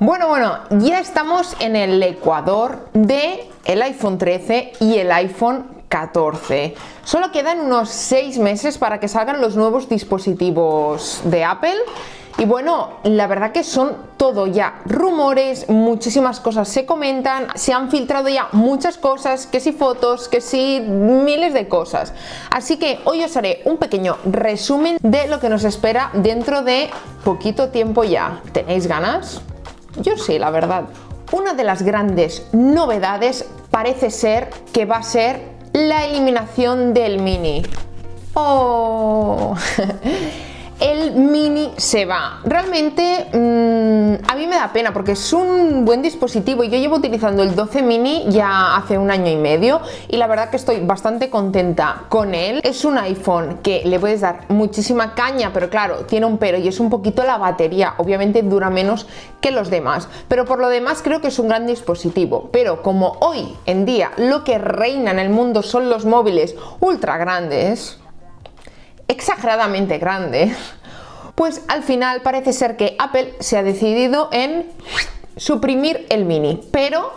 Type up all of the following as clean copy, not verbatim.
Bueno, ya estamos en el ecuador de el iPhone 13 y el iPhone 14. Solo quedan unos 6 meses para que salgan los nuevos dispositivos de Apple. Y bueno, la verdad que son todo ya rumores, muchísimas cosas se comentan, se han filtrado ya muchas cosas, que si fotos, que si miles de cosas. Así que hoy os haré un pequeño resumen de lo que nos espera dentro de poquito tiempo ya. ¿Tenéis ganas? Yo sí, la verdad. Una de las grandes novedades parece ser que va a ser la eliminación del mini. ¡Oh! El mini se va. Realmente a mí me da pena porque es un buen dispositivo y yo llevo utilizando el 12 mini ya hace un año y medio y la verdad que estoy bastante contenta con él. Es un iPhone que le puedes dar muchísima caña, pero claro, tiene un pero y es un poquito la batería. Obviamente dura menos que los demás, pero por lo demás creo que es un gran dispositivo. Pero como hoy en día lo que reina en el mundo son los móviles ultra grandes, exageradamente grande, pues al final parece ser que Apple se ha decidido en suprimir el mini, pero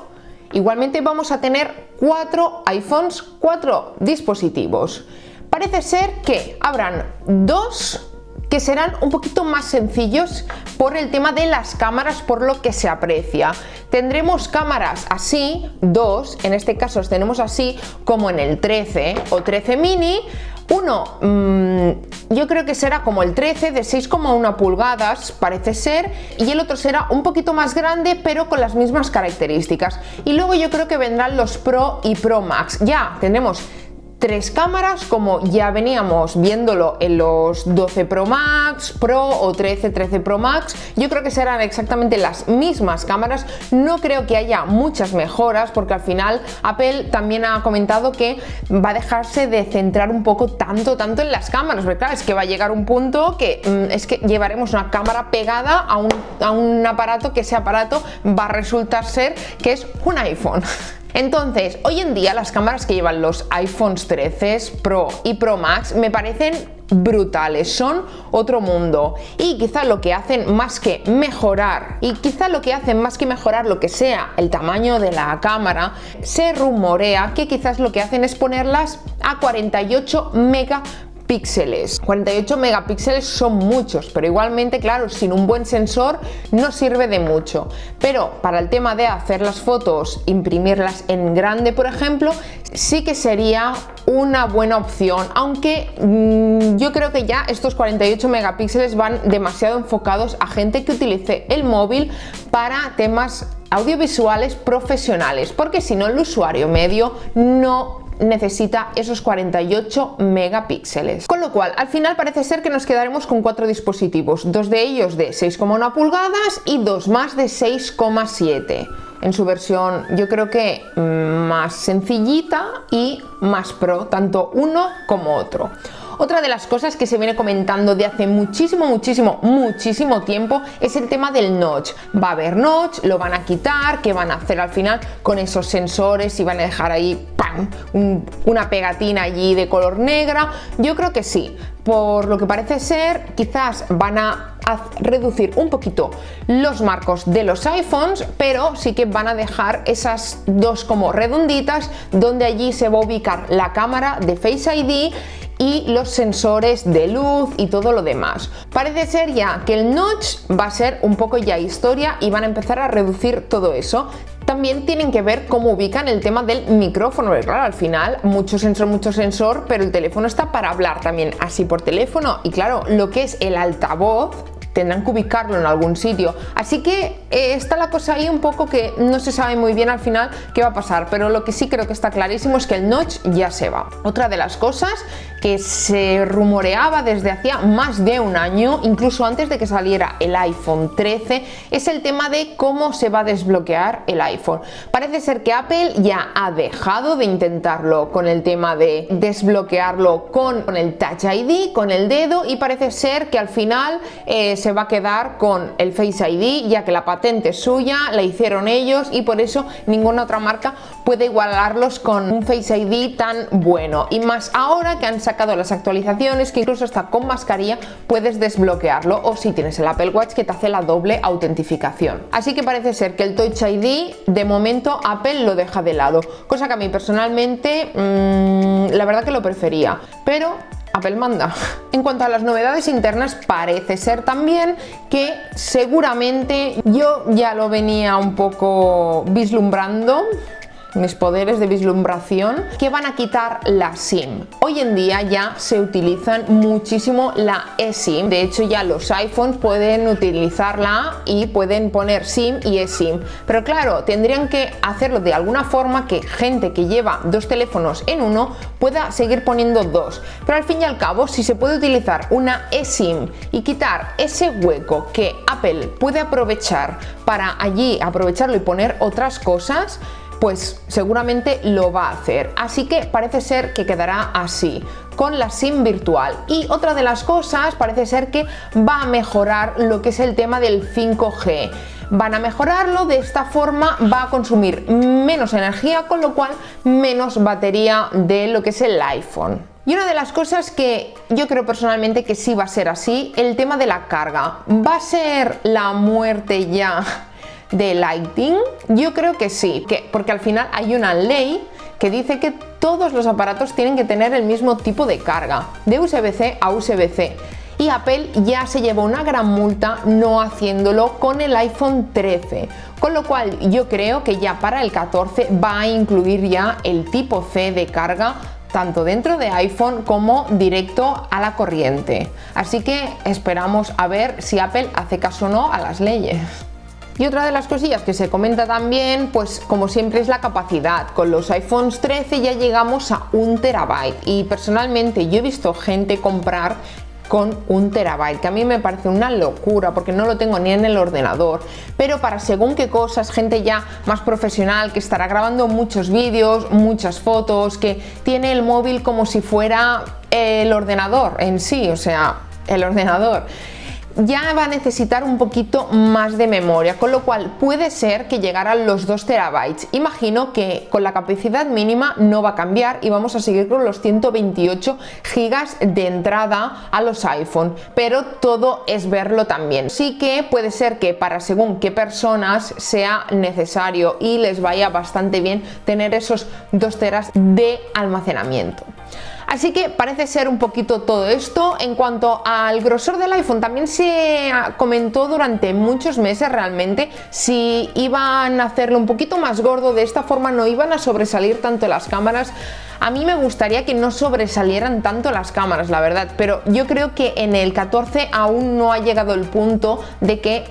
igualmente vamos a tener 4 iPhones, 4 dispositivos. Parece ser que habrán 2 que serán un poquito más sencillos por el tema de las cámaras, por lo que se aprecia. Tendremos cámaras así, 2, en este caso los tenemos así como en el 13 o 13 mini. Uno, yo creo que será como el 13 de 6,1 pulgadas, parece ser, y el otro será un poquito más grande, pero con las mismas características. Y luego yo creo que vendrán los Pro y Pro Max. Ya tenemos 3 cámaras, como ya veníamos viéndolo en los 12 Pro Max, Pro o 13 Pro Max. Yo creo que serán exactamente las mismas cámaras. No creo que haya muchas mejoras porque al final Apple también ha comentado que va a dejarse de centrar un poco tanto en las cámaras, porque claro, es que va a llegar un punto que es que llevaremos una cámara pegada a un aparato, que ese aparato va a resultar ser que es un iPhone. Entonces, hoy en día las cámaras que llevan los iPhones 13 Pro y Pro Max me parecen brutales, son otro mundo, y quizá lo que hacen más que mejorar lo que sea el tamaño de la cámara, se rumorea que quizás lo que hacen es ponerlas a 48 megapíxeles. 48 megapíxeles son muchos, pero igualmente, claro, sin un buen sensor no sirve de mucho. Pero para el tema de hacer las fotos, imprimirlas en grande, por ejemplo, sí que sería una buena opción, aunque yo creo que ya estos 48 megapíxeles van demasiado enfocados a gente que utilice el móvil para temas audiovisuales profesionales, porque si no el usuario medio no necesita esos 48 megapíxeles. Con lo cual, al final parece ser que nos quedaremos con 4 dispositivos, 2 de ellos de 6,1 pulgadas y 2 más de 6,7. En su versión, yo creo que más sencillita y más pro, tanto uno como otro. Otra de las cosas que se viene comentando de hace muchísimo tiempo es el tema del notch. Va a haber notch, lo van a quitar, ¿qué van a hacer al final con esos sensores? Y van a dejar ahí ¡pam! Una pegatina allí de color negra. Yo creo que sí, por lo que parece ser, quizás van a reducir un poquito los marcos de los iPhones, pero sí que van a dejar esas 2 como redonditas donde allí se va a ubicar la cámara de Face ID y los sensores de luz y todo lo demás. Parece ser ya que el notch va a ser un poco ya historia y van a empezar a reducir todo eso. También tienen que ver cómo ubican el tema del micrófono, porque claro, al final mucho sensor, pero el teléfono está para hablar también así por teléfono, y claro, lo que es el altavoz tendrán que ubicarlo en algún sitio, así que está la cosa ahí un poco que no se sabe muy bien al final qué va a pasar, pero lo que sí creo que está clarísimo es que el notch ya se va. Otra de las cosas que se rumoreaba desde hacía más de un año, incluso antes de que saliera el iPhone 13, es el tema de cómo se va a desbloquear el iPhone. Parece ser que Apple ya ha dejado de intentarlo con el tema de desbloquearlo con el Touch ID, con el dedo, y parece ser que al final se va a quedar con el Face ID, ya que la patente es suya, la hicieron ellos y por eso ninguna otra marca puede igualarlos con un Face ID tan bueno. Y más ahora que han sacado las actualizaciones, que incluso hasta con mascarilla puedes desbloquearlo, o si tienes el Apple Watch que te hace la doble autentificación. Así que parece ser que el Touch ID de momento Apple lo deja de lado, cosa que a mí personalmente la verdad que lo prefería, pero Apple manda. En cuanto a las novedades internas, parece ser también que seguramente, yo ya lo venía un poco vislumbrando, mis poderes de vislumbración, que van a quitar la SIM. Hoy en día ya se utilizan muchísimo la eSIM. De hecho, ya los iPhones pueden utilizarla y pueden poner SIM y eSIM. Pero claro, tendrían que hacerlo de alguna forma que gente que lleva dos teléfonos en uno pueda seguir poniendo dos. Pero al fin y al cabo, si se puede utilizar una eSIM y quitar ese hueco que Apple puede aprovechar para allí aprovecharlo y poner otras cosas, pues seguramente lo va a hacer. Así que parece ser que quedará así, con la SIM virtual. Y otra de las cosas, parece ser que va a mejorar lo que es el tema del 5G. Van a mejorarlo, de esta forma va a consumir menos energía, con lo cual menos batería de lo que es el iPhone. Y una de las cosas que yo creo personalmente que sí va a ser así, el tema de la carga. ¿Va a ser la muerte ya de Lightning? Yo creo que sí, porque al final hay una ley que dice que todos los aparatos tienen que tener el mismo tipo de carga, de USB-C a USB-C. Y Apple ya se llevó una gran multa no haciéndolo con el iPhone 13, con lo cual yo creo que ya para el 14 va a incluir ya el tipo C de carga, tanto dentro de iPhone como directo a la corriente. Así que esperamos a ver si Apple hace caso o no a las leyes. Y otra de las cosillas que se comenta también, pues como siempre, es la capacidad. Con los iPhones 13 ya llegamos a 1 terabyte y personalmente yo he visto gente comprar con 1 terabyte, que a mí me parece una locura porque no lo tengo ni en el ordenador, pero para según qué cosas, gente ya más profesional que estará grabando muchos vídeos, muchas fotos, que tiene el móvil como si fuera el ordenador en sí, o sea, el ordenador, ya va a necesitar un poquito más de memoria, con lo cual puede ser que llegaran los 2 terabytes. Imagino que con la capacidad mínima no va a cambiar y vamos a seguir con los 128 gigas de entrada a los iPhone, pero todo es verlo también. Sí que puede ser que para según qué personas sea necesario y les vaya bastante bien tener esos 2 teras de almacenamiento. Así que parece ser un poquito todo esto. En cuanto al grosor del iPhone, también se comentó durante muchos meses realmente si iban a hacerlo un poquito más gordo, de esta forma no iban a sobresalir tanto las cámaras. A mí me gustaría que no sobresalieran tanto las cámaras, la verdad, pero yo creo que en el 14 aún no ha llegado el punto de que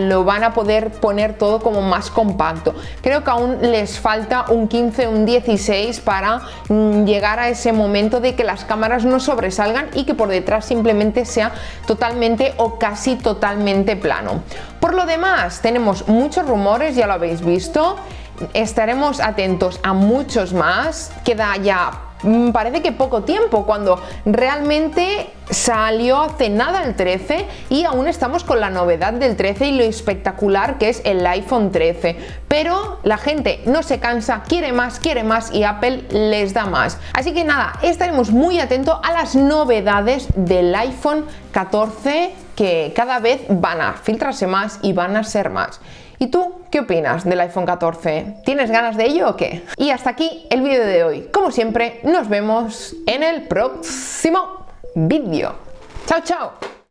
lo van a poder poner todo como más compacto. Creo que aún les falta un 15, un 16 para llegar a ese momento de que las cámaras no sobresalgan y que por detrás simplemente sea totalmente o casi totalmente plano. Por lo demás, tenemos muchos rumores, ya lo habéis visto. Estaremos atentos a muchos más. Queda ya, parece que poco tiempo, cuando realmente salió hace nada el 13 y aún estamos con la novedad del 13 y lo espectacular que es el iPhone 13. Pero la gente no se cansa, quiere más y Apple les da más. Así que nada, estaremos muy atentos a las novedades del iPhone 14, que cada vez van a filtrarse más y van a ser más. ¿Y tú qué opinas del iPhone 14? ¿Tienes ganas de ello o qué? Y hasta aquí el vídeo de hoy. Como siempre, nos vemos en el próximo vídeo. ¡Chao, chao!